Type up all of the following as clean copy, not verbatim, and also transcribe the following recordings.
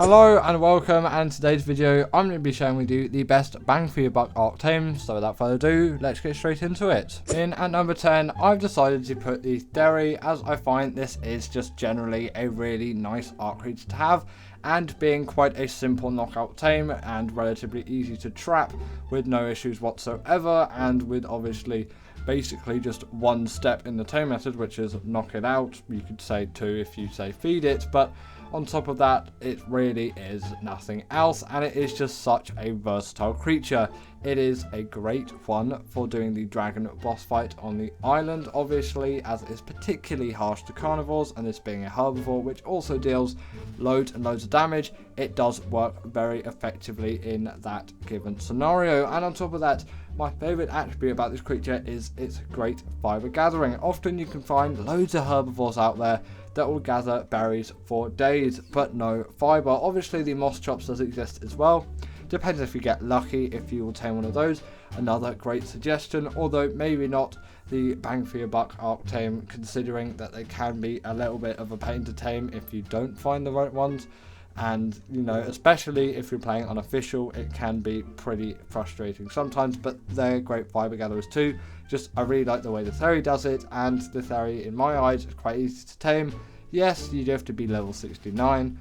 Hello and welcome, and today's video I'm going to be sharing with you the best bang for your buck Ark Tames. So without further ado, let's get straight into it. In at number 10, I've decided to put the Thler, as I find this is just generally a really nice Ark creature to have, and being quite a simple knockout tame and relatively easy to trap with no issues whatsoever, and with obviously basically just one step in the tame method, which is knock it out. You could say two if you say feed it, but on top of that, it really is nothing else, and it is just such a versatile creature. It is a great one for doing the dragon boss fight on the island, obviously, as it is particularly harsh to carnivores, and this being a herbivore which also deals loads and loads of damage, it does work very effectively in that given scenario. And on top of that, my favourite attribute about this creature is its great fibre gathering. Often you can find loads of herbivores out there that will gather berries for days, but no fibre. Obviously the moss chops does exist as well. Depends if you get lucky, if you will tame one of those. Another great suggestion, although maybe not the bang for your buck Ark Tame, considering that they can be a little bit of a pain to tame if you don't find the right ones. And, you know, especially if you're playing unofficial, it can be pretty frustrating sometimes, but they're great fibre gatherers too. Just, I really like the way the Thler does it, and the Thler, in my eyes, is quite easy to tame. Yes, you do have to be level 69.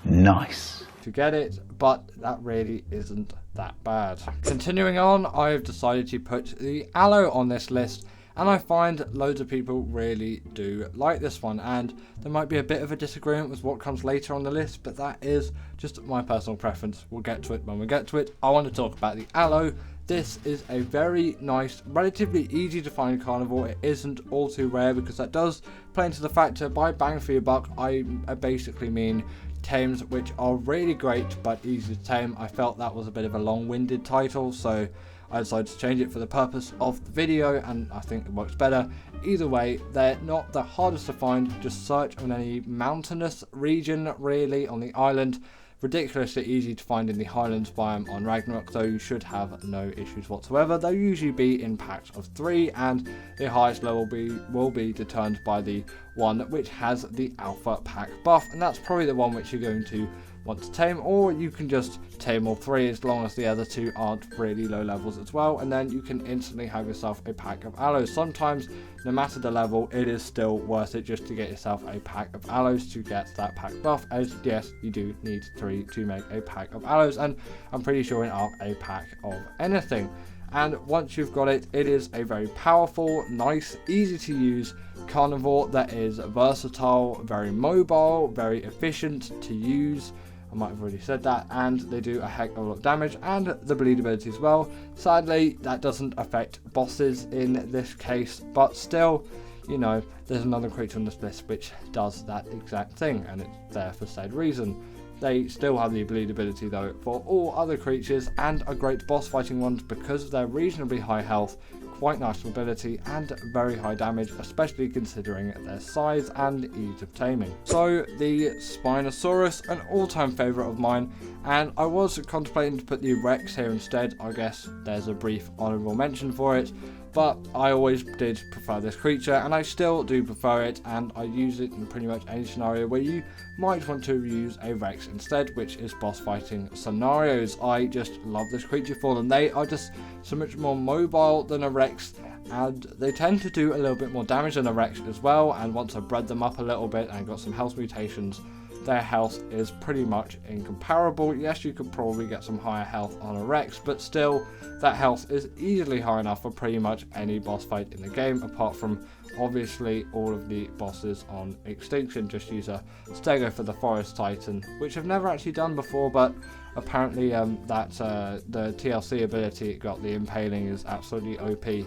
Nice. To get it, but that really isn't that bad. Continuing on, I've decided to put the Aloe on this list, and I find loads of people really do like this one, and there might be a bit of a disagreement with what comes later on the list, but that is just my personal preference. We'll get to it when we get to it. I want to talk about the Aloe. This is a very nice, relatively easy to find carnivore. It isn't all too rare, because that does play into the factor. By bang for your buck, I basically mean tames which are really great but easy to tame. I felt that was a bit of a long-winded title, so I decided to change it for the purpose of the video, and I think it works better. Either way, they're not the hardest to find. Just search on any mountainous region really on the island. Ridiculously easy to find in the Highlands biome on Raasclark, though you should have no issues whatsoever. They'll usually be in packs of 3, and the highest level will be determined by the one which has the alpha pack buff, and that's probably the one which you're going to want to tame, or you can just tame all 3 as long as the other 2 aren't really low levels as well, and then you can instantly have yourself a pack of aloes. Sometimes, no matter the level, it is still worth it just to get yourself a pack of aloes to get that pack buff, as yes, you do need 3 to make a pack of aloes, and I'm pretty sure in Ark a pack of anything. And once you've got it, it is a very powerful, nice, easy to use carnivore that is versatile, very mobile, very efficient to use. I might have already said that, and they do a heck of a lot of damage, and the bleed ability as well. Sadly, that doesn't affect bosses in this case, but still, you know, there's another creature on this list which does that exact thing, and it's there for said reason. They still have the bleed ability though for all other creatures, and are great boss fighting ones because of their reasonably high health, quite nice mobility, and very high damage, especially considering their size and ease of taming. So the Spinosaurus, an all-time favourite of mine, and I was contemplating to put the Rex here instead. I guess there's a brief honourable mention for it, but I always did prefer this creature, and I still do prefer it, and I use it in pretty much any scenario where you might want to use a Rex instead, which is boss fighting scenarios. I just love this creature for them. They are just so much more mobile than a Rex, and they tend to do a little bit more damage than a Rex as well, and once I bred them up a little bit and got some health mutations, their health is pretty much incomparable. Yes, you could probably get some higher health on a Rex, but still, that health is easily high enough for pretty much any boss fight in the game, apart from obviously all of the bosses on Extinction. Just use a Stego for the Forest Titan, which I've never actually done before, but apparently the TLC ability it got, the impaling, is absolutely OP.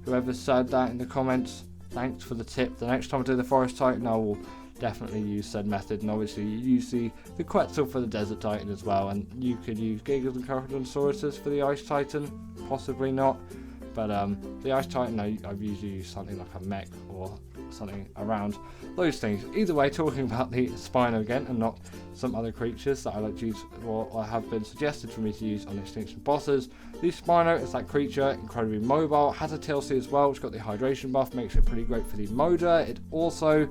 Whoever said that in the comments, thanks for the tip. The next time I do the Forest Titan, I will definitely use said method, and obviously you use the Quetzal for the Desert Titan as well, and you could use Gigas and Crocodonsauruses for the Ice Titan, possibly not, but the Ice Titan I've usually used something like a mech or something around those things. Either way, talking about the Spino again and not some other creatures that I like to use or have been suggested for me to use on Extinction bosses. The Spino is that creature, incredibly mobile, has a TLC as well, which got the hydration buff, makes it pretty great for the Moda. It also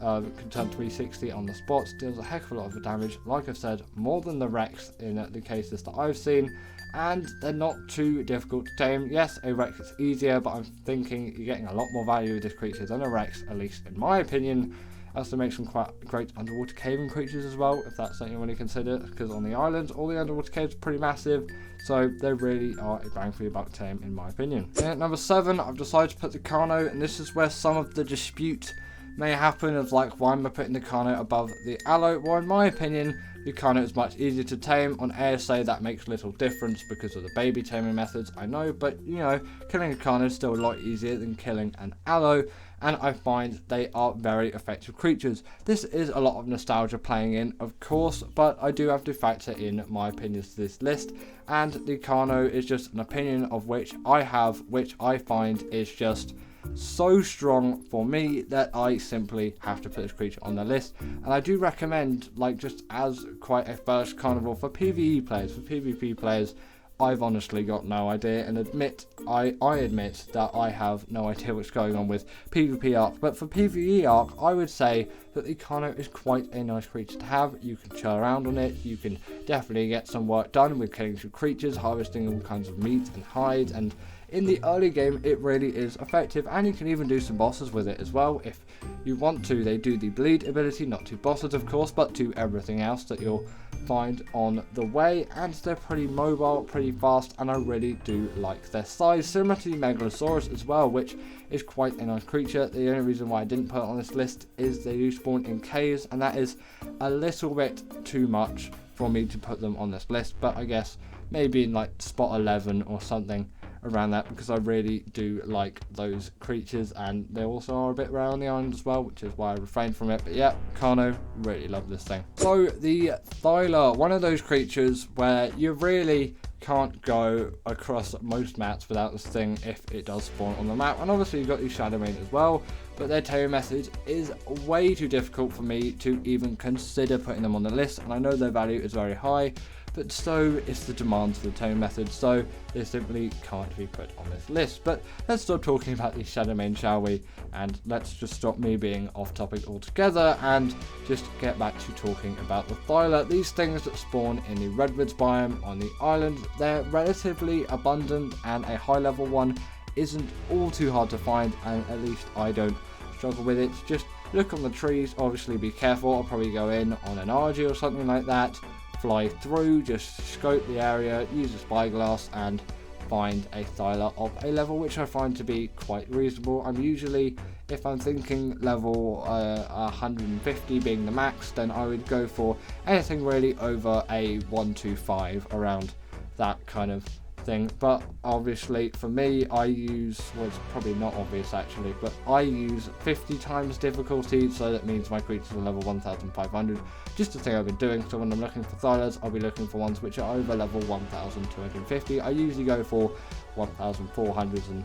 can turn 360 on the spot, deals a heck of a lot of damage, like I've said, more than the Rex in the cases that I've seen, and they're not too difficult to tame. Yes, a Rex is easier, but I'm thinking you're getting a lot more value with this creature than a Rex, at least in my opinion. Also make some quite great underwater caving creatures as well, if that's something you want to consider, because on the island, all the underwater caves are pretty massive, so they really are a bang for your buck tame, in my opinion. And at number 7, I've decided to put the Caro, and this is where some of the dispute may happen of like, why am I putting the Caro above the Aloe? Well, in my opinion, the Caro is much easier to tame. On ASA, that makes little difference because of the baby taming methods, I know, but you know, killing a Caro is still a lot easier than killing an Aloe, and I find they are very effective creatures. This is a lot of nostalgia playing in, of course, but I do have to factor in my opinions to this list, and the Caro is just an opinion of which I have, which I find is just so strong for me that I simply have to put this creature on the list. And I do recommend, like, just as quite a first carnival for PvE players, for PvP players, I've honestly got no idea, and I admit that I have no idea what's going on with PvP Ark, but for PvE Ark, I would say that the Caro is quite a nice creature to have. You can chill around on it, you can definitely get some work done with killing some creatures, harvesting all kinds of meat and hides, and in the early game it really is effective, and you can even do some bosses with it as well if you want to. They do the bleed ability, not to bosses of course, but to everything else that you'll find on the way, and they're pretty mobile, pretty fast, and I really do like their size, similar to the Megalosaurus as well, which is quite a nice creature. The only reason why I didn't put it on this list is they do spawn in caves, and that is a little bit too much for me to put them on this list, but I guess maybe in like spot 11 or something around that, because I really do like those creatures, and they also are a bit rare on the island as well, which is why I refrained from it. But yeah, Caro, really love this thing. So the Thler, one of those creatures where you really can't go across most maps without this thing if it does spawn on the map, and obviously you've got these Shadowmane as well, but their taming method is way too difficult for me to even consider putting them on the list, and I know their value is very high, but so is the demands for the tame method, so they simply can't be put on this list. But let's stop talking about the Shadowmane, shall we? And let's just stop me being off topic altogether and just get back to talking about the Thler. These things that spawn in the Vids biome on the island, they're relatively abundant, and a high level one isn't all too hard to find, and at least I don't struggle with it. Just look on the trees, obviously be careful. I'll probably go in on an RG or something like that, fly through, just scope the area, use a spyglass, and find a Thler of a level which I find to be quite reasonable. I'm usually, if I'm thinking level 150 being the max, then I would go for anything really over a 125, around that kind of thing. But obviously for me, I use, well, it's probably not obvious actually, but I use 50 times difficulty, so that means my creatures are level 1500, just the thing I've been doing. So when I'm looking for Thlers, I'll be looking for ones which are over level 1250. I usually go for 1400s and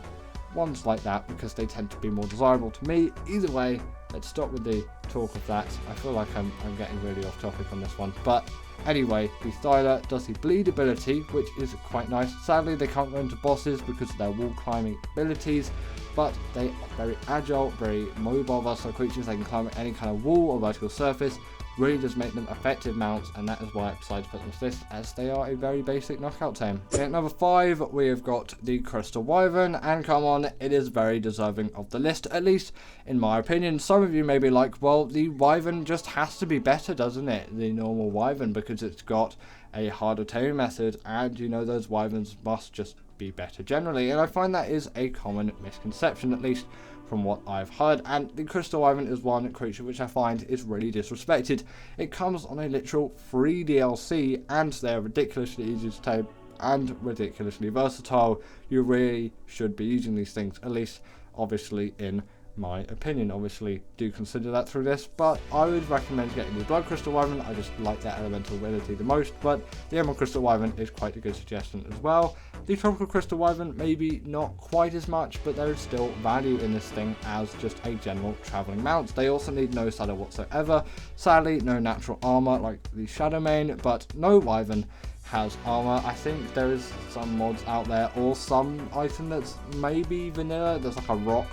ones like that, because they tend to be more desirable to me. Either way, let's stop with the talk of that. I feel like I'm getting really off topic on this one, but anyway, the Thler does the bleed ability, which is quite nice. Sadly, they can't go into bosses because of their wall climbing abilities, but they are very agile, very mobile, versatile creatures. They can climb any kind of wall or vertical surface. Really does make them effective mounts, and that is why I decided to put them on this list, as they are a very basic knockout tame. At number 5, we have got the Crystal Wyn, and come on, it is very deserving of the list, at least in my opinion. Some of you may be like, well, the Wyvern just has to be better, doesn't it, the normal Wyvern, because it's got a harder taming method, and you know those Wyverns must just be better generally, and I find that is a common misconception, at least from what I've heard. And the Crystal Wyn is one creature which I find is really disrespected. It comes on a literal free DLC, and they're ridiculously easy to tame and ridiculously versatile. You really should be using these things, at least obviously in my opinion. Obviously do consider that through this, but I would recommend getting the Blood Crystal Wyn. I just like that elemental ability the most, but the Emerald Crystal Wyn is quite a good suggestion as well. The Tropical Crystal Wyn, maybe not quite as much, but there is still value in this thing as just a general travelling mount. They also need no saddle whatsoever. Sadly, no natural armour like the Shadowmane, but no Wyvern has armour. I think there is some mods out there, or some item that's maybe vanilla. There's like a rock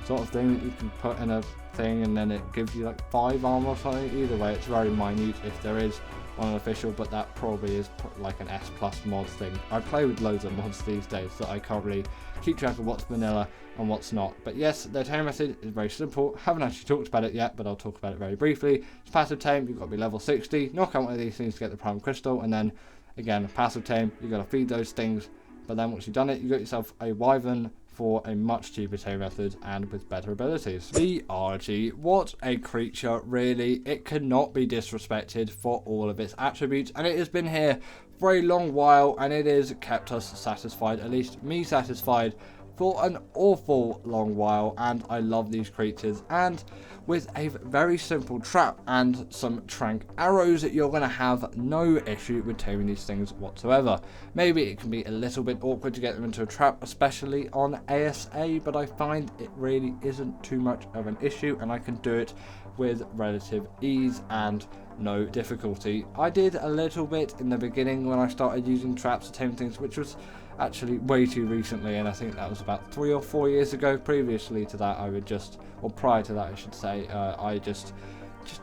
sort of thing that you can put in a thing, and then it gives you like 5 armor or something. Either way, it's very minute if there is one official, but that probably is like an S plus mod thing. I play with loads of mods these days, so I can't really keep track of what's vanilla and what's not. But yes, the tame method is very simple. Haven't actually talked about it yet, but I'll talk about it very briefly. It's passive tame, you've got to be level 60, knock out one of these things to get the prime crystal, and then again, passive tame, you've got to feed those things. But then once you've done it, you got yourself a wyvern for a much cheaper tame method and with better abilities. The RG, what a creature, really. It cannot be disrespected for all of its attributes, and it has been here for a long while, and it has kept us satisfied, at least me satisfied, for an awful long while. And I love these creatures, and with a very simple trap and some trank arrows, you're going to have no issue with taming these things whatsoever. Maybe it can be a little bit awkward to get them into a trap, especially on ASA, but I find it really isn't too much of an issue, and I can do it with relative ease and no difficulty. I did a little bit in the beginning when I started using traps to tame things, which was actually way too recently, and I think that was about 3 or 4 years ago. Previously to that, I would just, or prior to that I should say, I just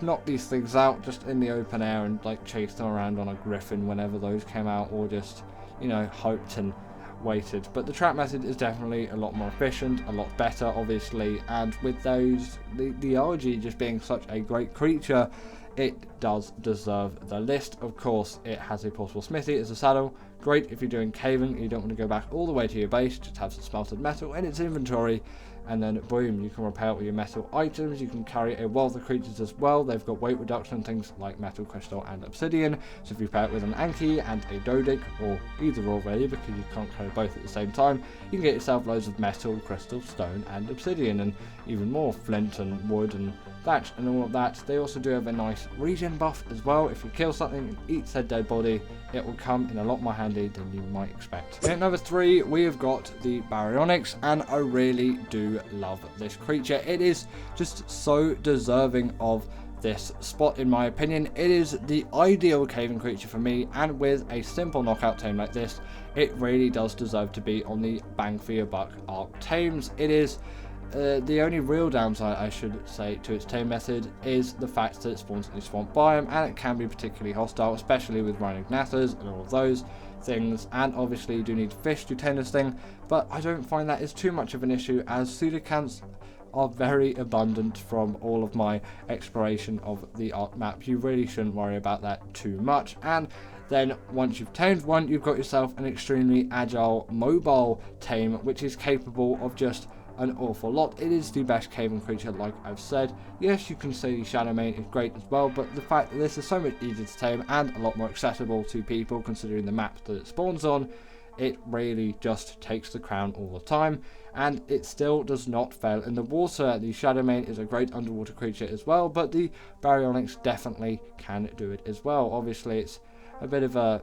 knock these things out just in the open air and like chase them around on a griffin whenever those came out, or just, you know, hoped and waited. But the trap method is definitely a lot more efficient, a lot better obviously, and with those, the RG just being such a great creature, it does deserve the list. Of course, it has a portable smithy as a saddle. Great if you're doing caving and you don't want to go back all the way to your base, just have some smelted metal in its inventory, and then boom, you can repair it with your metal items. You can carry a wealth of creatures as well. They've got weight reduction, things like metal, crystal and obsidian, so if you pair it with an Anki and a Dodic, or either or really, because you can't carry both at the same time, you can get yourself loads of metal, crystal, stone and obsidian, and even more flint and wood and thatch and all of that. They also do have a nice regen buff as well. If you kill something and eat said dead body, it will come in a lot more handy than you might expect. At number 3, we have got the Bionics, and I really do love this creature. It is just so deserving of this spot in my opinion. It is the ideal caving creature for me, and with a simple knockout tame like this, it really does deserve to be on the bang for your buck Ark Tames. It is the only real downside, I should say, to its tame method is the fact that it spawns in a swamp biome, and it can be particularly hostile, especially with rhinognators and all of those things. And obviously you do need fish to tame this thing, but I don't find that is too much of an issue, as coelacanths are very abundant from all of my exploration of the Ark map. You really shouldn't worry about that too much. And then once you've tamed one, you've got yourself an extremely agile mobile tame, which is capable of just an awful lot. It is the best caving creature, like I've said. Yes, you can say the Shadowmane is great as well, but the fact that this is so much easier to tame and a lot more accessible to people considering the map that it spawns on, it really just takes the crown all the time, and it still does not fail in the water. The Shadowmane is a great underwater creature as well, but the Bionics definitely can do it as well. Obviously it's a bit of a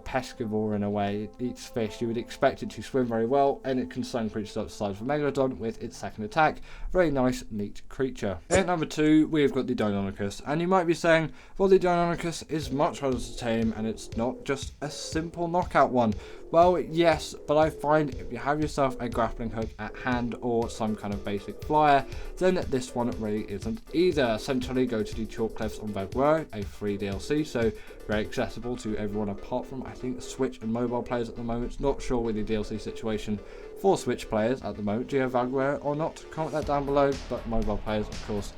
pescivore in a way. It eats fish. You would expect it to swim very well, and it can stun creatures up the size of a Megalodon with its second attack. Very nice, neat creature. At number 2, we've got the Deinonychus, and you might be saying, well, the Deinonychus is much harder to tame, and it's not just a simple knockout one. Well, yes, but I find if you have yourself a grappling hook at hand or some kind of basic flyer, then this one really isn't either. Essentially, go to the Chalk Cliffs on Vaguero, a free DLC, so very accessible to everyone apart from, I think, Switch and mobile players at the moment. Not sure with the DLC situation for Switch players at the moment. Do you have Vaguero or not? Comment that down below, but mobile players, of course,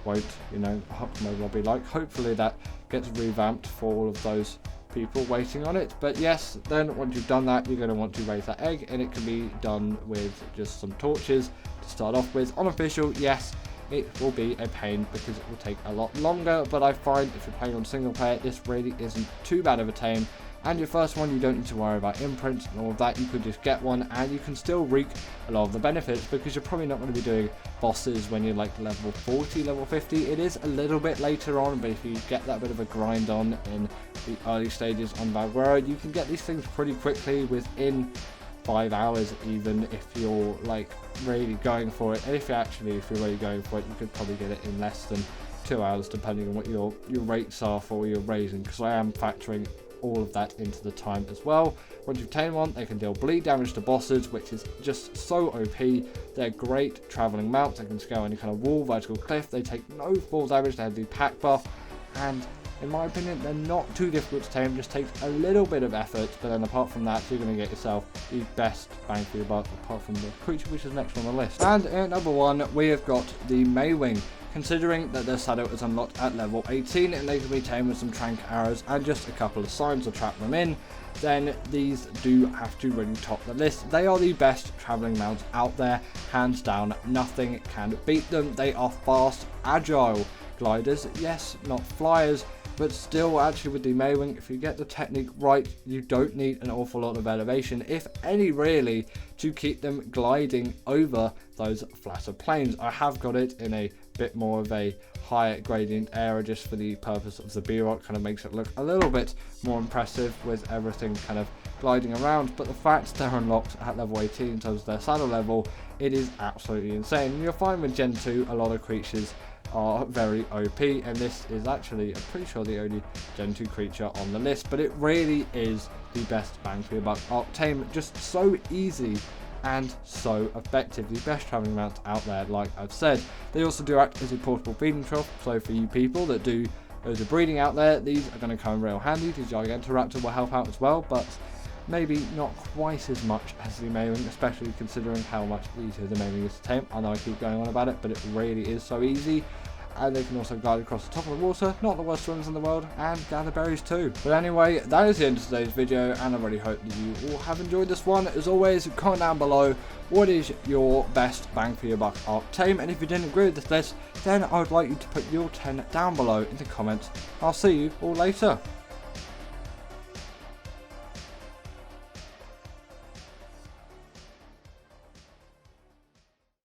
won't, you know, what mobile be like. Hopefully that gets revamped for all of those people waiting on it. But yes, then once you've done that, you're going to want to raise that egg, and it can be done with just some torches to start off with. Unofficial, yes, it will be a pain because it will take a lot longer, but I find if you're playing on single player, this really isn't too bad of a tame. And your first one, you don't need to worry about imprints and all of that. You could just get one, and you can still reap a lot of the benefits, because you're probably not going to be doing bosses when you're like level 40, level 50. It is a little bit later on, but if you get that bit of a grind on in the early stages on Vaguero, you can get these things pretty quickly, within 5 hours even, if you're like really going for it. And if you're really going for it, you could probably get it in less than 2 hours, depending on what your rates are for your raising, because I am factoring all of that into the time as well. Once you've tamed one, they can deal bleed damage to bosses, which is just so OP. They're great traveling mounts. They can scale any kind of wall, vertical cliff. They take no fall damage. They have the pack buff, and in my opinion, they're not too difficult to tame. Just takes a little bit of effort, but then apart from that, you're going to get yourself the best bang for your buck, apart from the creature which is next on the list. And at number 1, we have got the Maywing. Considering that their saddle is unlocked at level 18 and they can be tamed with some trank arrows and just a couple of signs to trap them in, then these do have to really top the list. They are the best traveling mounts out there, hands down. Nothing can beat them. They are fast, agile gliders, yes, not flyers, but still, actually, with the Maywing, if you get the technique right, you don't need an awful lot of elevation, if any really, to keep them gliding over those flatter planes. I have got it in a bit more of a higher gradient area just for the purpose of the B-Rock. Kind of makes it look a little bit more impressive with everything kind of gliding around, but the fact they're unlocked at level 18 in terms of their saddle level, it is absolutely insane. And you'll find with Gen 2, a lot of creatures are very OP, and this is actually, I'm pretty sure, the only Gen 2 creature on the list, but it really is the best bang for your buck Ark Tame. Just so easy and so effective, the best traveling mount out there, like I've said. They also do act as a portable feeding trough, so for you people that do loads of breeding out there, these are going to come real handy. The Gigantoraptor will help out as well, but maybe not quite as much as the Maywing, especially considering how much easier the Maywing is to tame. I know I keep going on about it, but it really is so easy. And they can also glide across the top of the water, not the worst swimmers in the world, and gather berries too. But anyway, that is the end of today's video, and I really hope that you all have enjoyed this one. As always, comment down below what is your best bang for your buck Ark Tame, and if you didn't agree with this list, then I would like you to put your 10 down below in the comments. I'll see you all later.